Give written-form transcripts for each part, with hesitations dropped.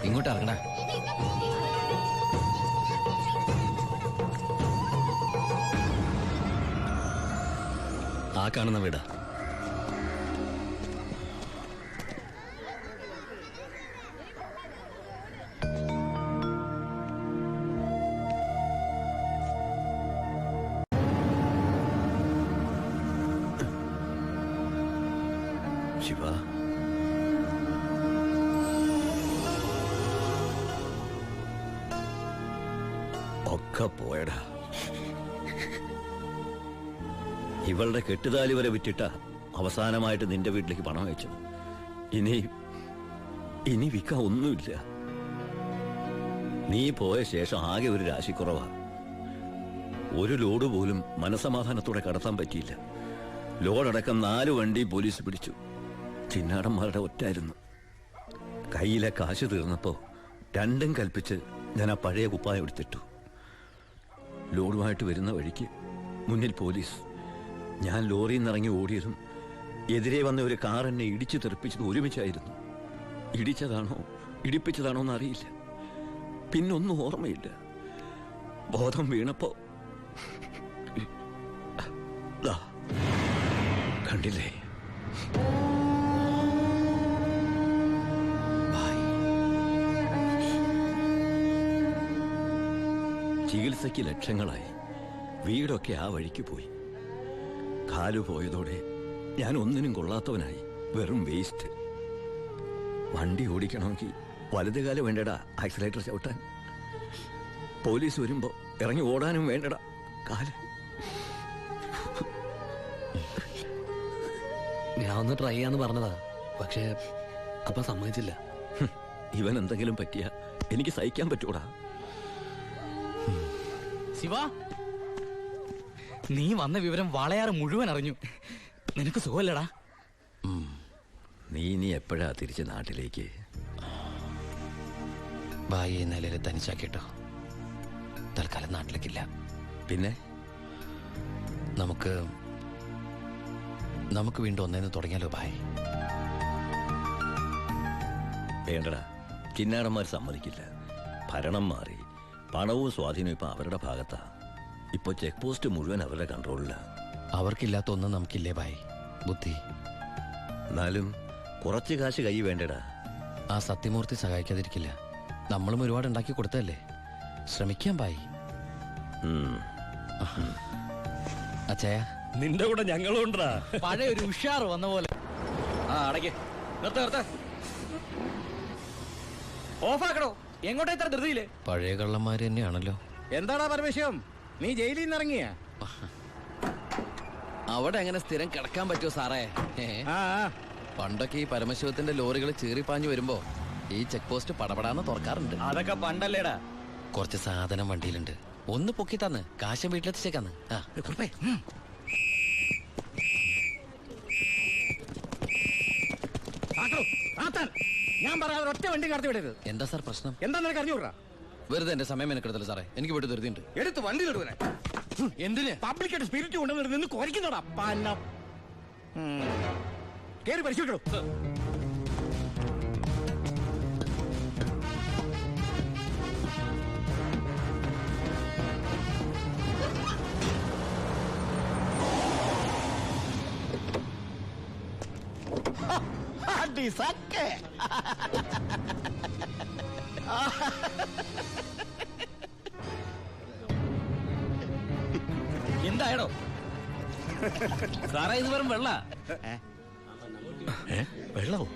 ഇങ്ങോട്ട് ഇറങ്ങണ. ആ കാണുന്ന വീടാ. ശിവ, ഒക്കെ പോയടാ. ഇവളുടെ കെട്ടുതാലി വരെ വിറ്റിട്ട അവസാനമായിട്ട് നിന്റെ വീട്ടിലേക്ക് പണം അയച്ചു. ഇനി വിൽക്കാൻ ഒന്നുമില്ല. നീ പോയ ശേഷം ആകെ ഒരു രാശിക്കുറവാ. ഒരു ലോഡ് പോലും മനസമാധാനത്തോടെ കടത്താൻ പറ്റിയില്ല. ലോഡടക്കം 4 വണ്ടി പോലീസ് പിടിച്ചു. ചിന്നാടന്മാരുടെ ഒറ്റായിരുന്നു. കയ്യിലെ കാശ് തീർന്നപ്പോ രണ്ടും കൽപ്പിച്ച് ഞാൻ ആ പഴയ കുപ്പായം എടുത്തിട്ടു. ലോഡുമായിട്ട് വരുന്ന വഴിക്ക് മുന്നിൽ പോലീസ്. ഞാൻ ലോറിയിൽ നിന്നിറങ്ങി ഓടിയതും എതിരെ വന്ന ഒരു കാർ എന്നെ ഇടിച്ചു തെറിപ്പിച്ചത് ഒരുമിച്ചായിരുന്നു. ഇടിച്ചതാണോ ഇടിപ്പിച്ചതാണോ എന്നറിയില്ല. പിന്നൊന്നും ഓർമ്മയില്ല. ബോധം വീണപ്പോ കണ്ടില്ലേ? ചികിത്സയ്ക്ക് ലക്ഷങ്ങളായി. വീടൊക്കെ ആ വഴിക്ക് പോയി. കാലു പോയതോടെ ഞാൻ ഒന്നിനും കൊള്ളാത്തവനായി. വെറും വേസ്റ്റ്. വണ്ടി ഓടിക്കണമെങ്കിൽ വലതുകാലം വേണ്ടടാ ആക്സിലേറ്റർ ചവിട്ടാൻ. പോലീസ് വരുമ്പോ ഇറങ്ങി ഓടാനും വേണ്ടടാ കാല്. ഞാൻ ഒന്ന് ട്രൈ ചെയ്യാന്ന് പറഞ്ഞതാ, പക്ഷേ അപ്പൊ സമ്മതിച്ചില്ല. ഇവൻ എന്തെങ്കിലും പറ്റിയ എനിക്ക് സഹിക്കാൻ പറ്റൂടാ. ശിവ, നീ വന്ന വിവരം വാളയാറ് മുഴുവൻ അറിഞ്ഞു. നിനക്ക് സുഖമല്ലടാ? നീ എപ്പോഴാ തിരിച്ച് നാട്ടിലേക്ക്? ഭായിയെ നിലയിൽ തനിച്ചാക്കിട്ടോ. തൽക്കാലം നാട്ടിലേക്കില്ല. പിന്നെ നമുക്ക് വീണ്ടും ഒന്നേന്ന് തുടങ്ങിയാലോ ഭായ്? വേണ്ടടാ, ചിന്നാടന്മാർ സമ്മതിക്കില്ല. ഭരണം മാറി. പണവും സ്വാധീനവും ഇപ്പൊ അവരുടെ ഭാഗത്താ. ഇപ്പൊ ചെക്ക് പോസ്റ്റ് മുഴുവൻ അവരുടെ കൺട്രോളിലാ. അവർക്കില്ലാത്ത ഒന്നും നമുക്കില്ലേ ഭായ്? ബുദ്ധി. എന്നാലും കുറച്ച് കാശ് കൈ വേണ്ടടാ. ആ സത്യമൂർത്തി സഹായിക്കാതിരിക്കില്ല. നമ്മളും ഒരുപാട് ഉണ്ടാക്കി കൊടുത്തല്ലേ. ശ്രമിക്കാം ഭായ്. അച്ഛായ, നിന്റെ കൂടെ ഞങ്ങളും ഉണ്ടാ. പഴയ ഒരു ഉഷാർ വന്ന പോലെ. അടയ്ക്ക്, നിർത്ത ഓഫാക്കണോ? എങ്ങോട്ടാ ഇത്ര ധൃതിയില്? പഴയ കള്ളന്മാര് തന്നെയാണല്ലോ. എന്താടാ പരമേശ്വരം, നീ ജയിലിൽ നിന്ന് ഇറങ്ങിയ? അവിടെ എങ്ങനെ സ്ഥിരം കിടക്കാൻ പറ്റുമോ സാറേ? പണ്ടൊക്കെ ഈ പരമശിവത്തിന്റെ ലോറികൾ ചീറിപ്പാഞ്ഞു വരുമ്പോ ഈ ചെക്ക് പോസ്റ്റ് പടപടാന്ന് തുറക്കാറുണ്ട്. അതൊക്കെ പണ്ടല്ലേടാ. കുറച്ച് സാധനം വണ്ടിയിലുണ്ട്. ഒന്ന് പൊക്കി തന്ന് കാശം വീട്ടിലെത്തിച്ചേക്കാന്ന്. ഞാൻ പറയാതെ ഒറ്റ വണ്ടി കടത്തി വിടരുത്. എന്താ സാർ പ്രശ്നം? എന്താ നിനക്ക് അറിഞ്ഞൂടാ? വെറുതെ എന്റെ സമയം മെനക്കെടുത്തല്ലോ സാറേ. എനിക്ക് വീട്ടിൽ ധൃതിയുണ്ട്. എടുത്ത് വണ്ടി കെടുവനെ. എന്തിന്? പബ്ലിക്കായിട്ട് സ്പിരിറ്റ് കൊണ്ടുവന്നിട്ട് നിന്ന് കുറയ്ക്കുന്നോടാ. കേറി പരിശോധിക്കണോ? എന്തായടോ സാറേ? ഇത് വെറും വെള്ള. വെള്ളമോ?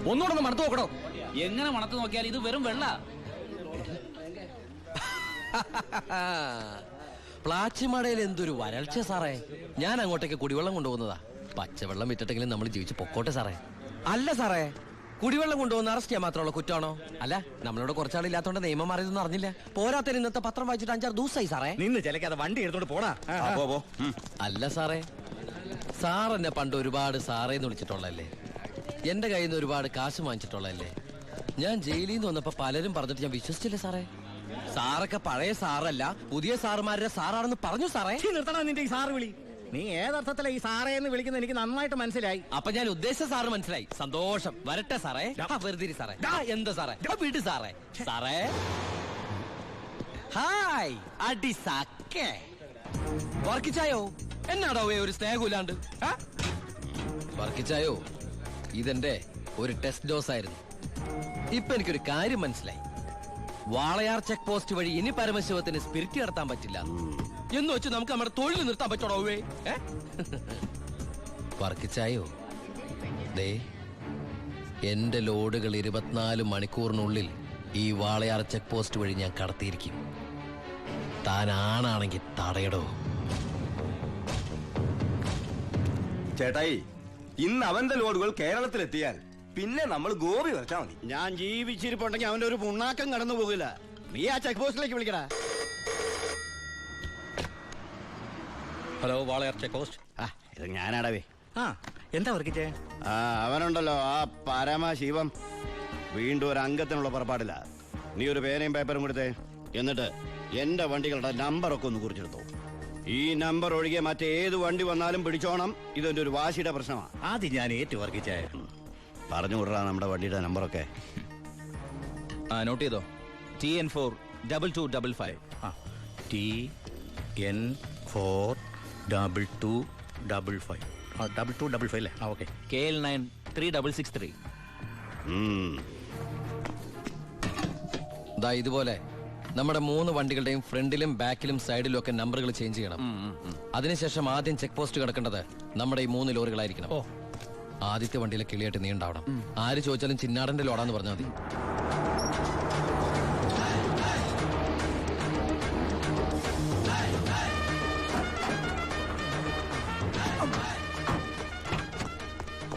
ഒന്നുകൂടെ ഒന്ന് മണത്ത് നോക്കണോ? എങ്ങനെ മണത്ത് നോക്കിയാൽ ഇത് വെറും വെള്ള. പ്ലാച്ചിമടയിൽ എന്തൊരു വരൾച്ച സാറേ. ഞാൻ അങ്ങോട്ടേക്ക് കുടിവെള്ളം കൊണ്ടുപോകുന്നതാ. പച്ചവെള്ളം വിറ്റിട്ടെങ്കിലും നമ്മൾ ജീവിച്ച് പൊക്കോട്ടെ സാറേ. അല്ല സാറേ, കുടിവെള്ളം കൊണ്ടുപോകുന്ന അറസ്റ്റ് ചെയ്യാൻ മാത്രമുള്ള കുറ്റമാണോ? അല്ല, നമ്മളോട് കുറച്ചാളില്ലാത്തോണ്ട് നിയമം മാറിയതൊന്നും അറിഞ്ഞില്ല. പോരാത്തതിന് ഇന്നത്തെ പത്രം വായിച്ചിട്ട് 5-6 ദിവസമായി സാറേ. നിന്ന് ചിലക്കാതെ വണ്ടി എടുത്തോണ്ട് പോടാ. അല്ല സാറേ, സാർ എന്നെ പണ്ട് ഒരുപാട് സാറേന്ന് വിളിച്ചിട്ടുള്ളല്ലേ. എന്റെ കയ്യിൽ നിന്ന് ഒരുപാട് കാശ് വാങ്ങിച്ചിട്ടുള്ളല്ലേ. ഞാൻ ജയിലിൽ നിന്ന് വന്നപ്പോ പലരും പറഞ്ഞിട്ട് ഞാൻ വിശ്വസിച്ചില്ല സാറേ. സാറൊക്കെ പഴയ സാറല്ല, പുതിയ സാറുമാരുടെ സാറാണെന്ന് പറഞ്ഞു സാറേ. നിർത്തണ നിന്റെ ഈ സാറ് വിളി. നീ ഏതർത്ഥത്തിലാ ഈ സാറേ എന്ന് വിളിക്കുന്നത് എനിക്ക് നന്നായിട്ട് മനസ്സിലായി. അപ്പൊ ഞാൻ ഉദ്ദേശിച്ച സാറ് മനസ്സിലായി. സന്തോഷം. വരട്ടെ സാറേ. വെറുതെ സാറേ. എന്താ സാറേ? വീട് സാറേ. സാറേ ഹായ് അടിസാക്കേ വർക്കിച്ചായോ? എന്നാടോ ഒരു സ്നേഹമില്ലാണ്ട്? വർക്കിച്ചായോ, ഇതെന്റെ ഒരു ടെസ്റ്റ് ഡോസ് ആയിരുന്നു. ഇപ്പൊ എനിക്കൊരു കാര്യം മനസ്സിലായി. വാളയാർ ചെക്ക് പോസ്റ്റ് വഴി ഇനി പരമശിവത്തിന് സ്പിരിറ്റ് നടത്താൻ പറ്റില്ല എന്ന് വെച്ച് നമുക്ക് നമ്മുടെ തൊഴിൽ നിർത്താൻ പറ്റണോ? വർക്കിച്ചായോ, ദേ എന്റെ ലോഡുകൾ 24 മണിക്കൂറിനുള്ളിൽ ഈ വാളയാർ ചെക്ക് പോസ്റ്റ് വഴി ഞാൻ കടത്തിയിരിക്കും. താൻ ആണാണെങ്കിൽ തടയടോ. ചേട്ടായി, ഇന്ന് അവന്റെ ലോഡുകൾ കേരളത്തിലെത്തിയാൽ പിന്നെ നമ്മൾ ഗോപി വരച്ചാ മതി. ഞാൻ ജീവിച്ചിരിപ്പുണ്ടെങ്കിൽ അവന്റെ ഒരു പുണ്ണാക്കം കടന്നു പോകില്ല. നീ ആ ചെക്ക് പോസ്റ്റിലേക്ക് വിളിക്കടാ. Hello, Walayar check post. ഇത് ഞാനാടവേ. എന്താ വർക്കിച്ചേ? അവനുണ്ടല്ലോ ആ പരമശിവം, വീണ്ടും ഒരു അംഗത്തിനുള്ള പുറപ്പാടില്ല. നീ ഒരു പേനയും പേപ്പറും കൊടുത്തേ. എന്നിട്ട് എന്റെ വണ്ടികളുടെ നമ്പറൊക്കെ ഒന്ന് കുറിച്ചെടുത്തോ. ഈ നമ്പർ ഒഴികെ മറ്റേത് വണ്ടി വന്നാലും പിടിച്ചോണം. ഇതെന്റെ ഒരു വാശിയുടെ പ്രശ്നമാണ്. ആദ്യം ഞാൻ ഏറ്റു വർക്കിച്ചേ. പറഞ്ഞു വിടറാ നമ്മുടെ വണ്ടിയുടെ നമ്പറൊക്കെ. നോട്ട് ചെയ്തോ. TN4 2255. TN4 2255. 2255 അല്ലേ? ഓക്കെ. KL9 3663. ദാ ഇതുപോലെ നമ്മുടെ 3 വണ്ടികളുടെയും ഫ്രണ്ടിലും ബാക്കിലും സൈഡിലും ഒക്കെ നമ്പറുകൾ ചേഞ്ച് ചെയ്യണം. അതിനുശേഷം ആദ്യം ചെക്ക് പോസ്റ്റ് കിടക്കേണ്ടത് നമ്മുടെ ഈ 3 ലോറികളായിരിക്കണം. ആദ്യത്തെ വണ്ടിയിലെ കിളിയായിട്ട് നീ ഉണ്ടാവണം. ആര് ചോദിച്ചാലും ചിന്നാടന്റെ ലോഡാന്ന് പറഞ്ഞാൽ മതി.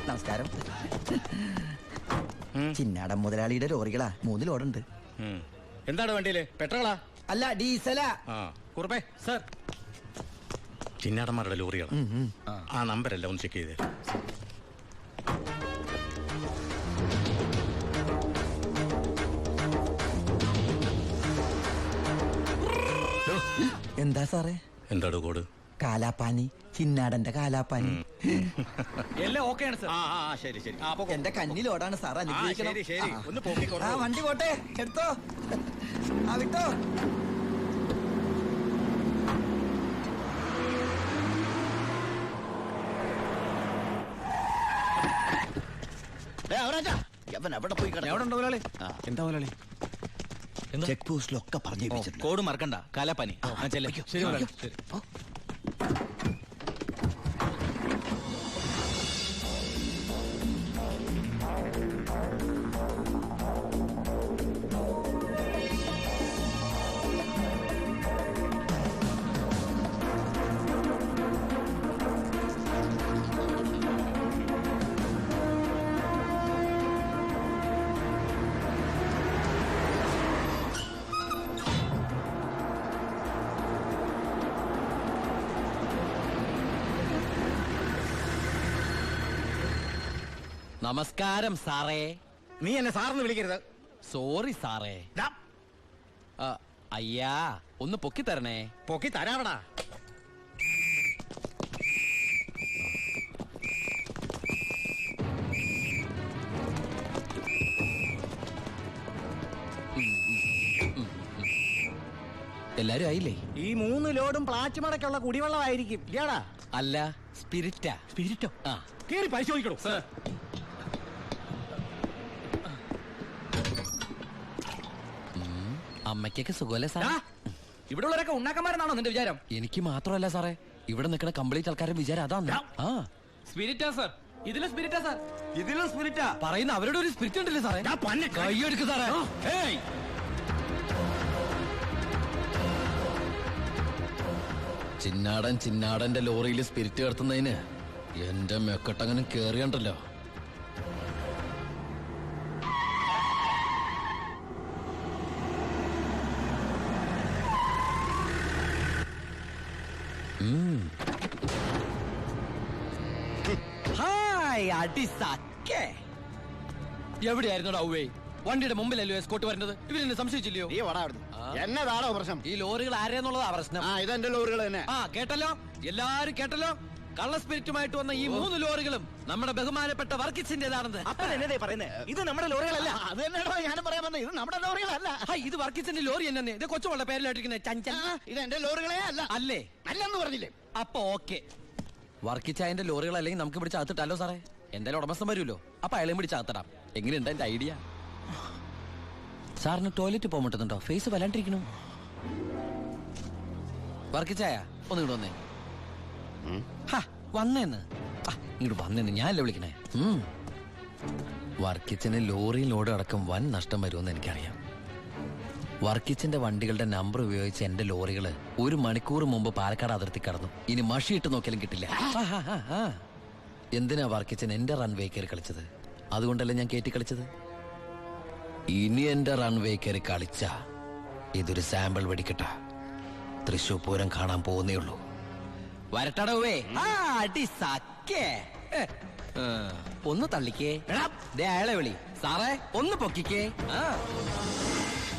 നമസ്കാരം. ചിന്നാടൻ മുതലാളിയുടെ ലോറികളാ, 3 ലോഡുണ്ട്. എന്താണ് വണ്ടിയില്? പെട്രോളാ? അല്ല, ഡീസലാ. കുറുപ്പേ സർ, ചിന്നാടന്മാരുടെ ലോറികൾ. ആ നമ്പരല്ല ഒന്ന് ചെക്ക് ചെയ്തേ. എന്താ സാറേ? എന്താടോ കോഡ്? കാലാപ്പാനി, ചിന്നാടന്റെ കാലാപ്പാനി. എല്ലാം ഓക്കെയാണ് സർ. ശരി ശരി. എന്റെ കന്നി ലോഡാണ് സാർ, അനുഗ്രഹിക്കണം. ശരി ശരി, ഒന്ന് പോക്കിക്കോ. വണ്ടി പോട്ടെ, എടുത്തോ. വിട്ടോ. എവിടെ പോയി മുതലാളി? എന്താ മുതലാളി? ചെക്ക് പോസ്റ്റിലൊക്കെ പറഞ്ഞു. കോഡ് മറക്കണ്ട. കാലാപ്പാനി. ശരി മുതലാളി. ശരി. നമസ്കാരം സാറേ. നീ എന്നെ സാറെന്ന് വിളിക്കരുത്. സോറി സാറേ. അയ്യാ, ഒന്ന് പൊക്കി തരണേ. പൊക്കി തരാവടാ. എല്ലാരും ആയില്ലേ? ഈ 3 ലോഡും പ്ലാച്ചിമടക്കുള്ള കുടിവെള്ളമായിരിക്കും. ഇയാടാ? അല്ല, സ്പിരിറ്റാ. സ്പിരിറ്റോ? ആ, കേറി പരിശോധിക്കണോ? അമ്മയ്ക്കൊക്കെ സുഖമല്ലേ സാർ? ഇവിടെ ഉള്ളവരൊക്കെ ഉണ്ണാക്കന്മാരെന്നാണോ നിന്റെ വിചാരം? എനിക്ക് മാത്രമല്ല സാറേ, ഇവിടെ നിൽക്കുന്ന കംപ്ലീറ്റ് ആൾക്കാരുടെ വിചാരം അതാണ്. ആ, സ്പിരിറ്റാ സർ. ഇതിലും സ്പിരിറ്റാ സർ. ഇതിലും സ്പിരിറ്റാ പറയുന്ന അവരുടെ ഒരു സ്പിരിറ്റ് ഉണ്ടല്ലേ സാറേ? കൈയെടുക്ക് സാറേ. ഏയ്, ചിന്നാടന്റെ ലോറിയിൽ സ്പിരിറ്റ് കടത്തുന്നതിന് എന്റെ മെക്കട്ടങ്ങനെ കേറിയണ്ടല്ലോ. ഹായ് അടിസാക്കേ. എവിടെയായിരുന്നു ഔവേ? വണ്ടിയുടെ മുമ്പിലല്ലോ എസ്കോട്ട് വരുന്നത്. ഇവരെന്നെ സംശയിച്ചില്ലയോ? നീ വടാ അവിടുന്ന്. എന്നതാണോ പ്രശ്നം? ഈ ലോറികൾ ആരെന്നുള്ളതാ പ്രശ്നം. ഇതെന്റെ ലോറികൾ തന്നെ. കേട്ടല്ലോ, എല്ലാരും കേട്ടല്ലോ. കള്ള സ്പിരിറ്റുമായിട്ട് വന്ന ഈ 3 ലോറികളും നമ്മുടെ ബഹുമാനപ്പെട്ട വർക്കിച്ചിന്റേതാണെന്ന്. അപ്പൻ എന്നതേ പറയുന്നേ? ഇത് നമ്മുടെ ലോറികളല്ല. അത് തന്നെയാണോ ഞാനും പറയാൻ വന്നത്. ഇത് നമ്മുടെ ലോറികളല്ല. ഹൈ, ഇത് വർക്കിച്ചിന്റെ ലോറി തന്നെ. ഇത് കൊച്ചുവളുടെ പേരിലായിട്ടിരിക്കുന്ന ചഞ്ചൽ ഇത് എന്റെ ലോറികളെ അല്ല. അല്ലേ? അല്ലെന്ന് പറഞ്ഞില്ലേ? അപ്പൊ ഓക്കെ. വർക്കിച്ചായന്റെ ലോറികളല്ലെങ്കിൽ നമുക്ക് പിടിച്ച് അകത്തിട്ടല്ലോ സാറേ. എന്തായാലും ഉടമസ്ഥൻ വരുമല്ലോ, അപ്പൊ അയാളെയും പിടിച്ച് അകത്തിടാം. എങ്ങനെയുണ്ട് എന്റെ ഐഡിയ? സാറിന് ടോയ്ലറ്റ് പോകാൻ പറ്റുന്നുണ്ടോ? ഫേസ് വല്ലാണ്ടിരിക്കണു. വർക്കിച്ചായ ഒന്ന് ഇങ്ങോട്ട് വന്നേ. വന്നേന്ന് ഇങ്ങോട്ട് വന്നേന്ന് ഞാനല്ലേ വിളിക്കണേ. വർക്കിച്ചിന് ലോറിയിൽ ലോഡ് അടക്കം വൻ നഷ്ടം വരുമെന്ന് എനിക്കറിയാം. വർക്കിച്ചിന്റെ വണ്ടികളുടെ നമ്പർ ഉപയോഗിച്ച് എന്റെ ലോറികള് 1 മണിക്കൂർ മുമ്പ് പാലക്കാട് അതിർത്തി കടന്നു. ഇനി മഷിയിട്ട് നോക്കിയാലും കിട്ടില്ല. എന്തിനാ വർക്കിച്ചൻ എന്റെ റൺവേ കയറി കളിച്ചത്? അതുകൊണ്ടല്ലേ ഞാൻ കയറ്റി കളിച്ചത്. ഇനി എന്റെ റൺവേ കയറി കളിച്ച ഇതൊരു സാമ്പിൾ വെടിക്കട്ട. തൃശൂർ പൂരം കാണാൻ പോകുന്നേ ഉള്ളൂ. വരട്ടടവേ. ഒന്ന് തള്ളിക്കേ. ദേ അയാളെ വിളി. സാറേ ഒന്ന് പൊക്കിക്കേ.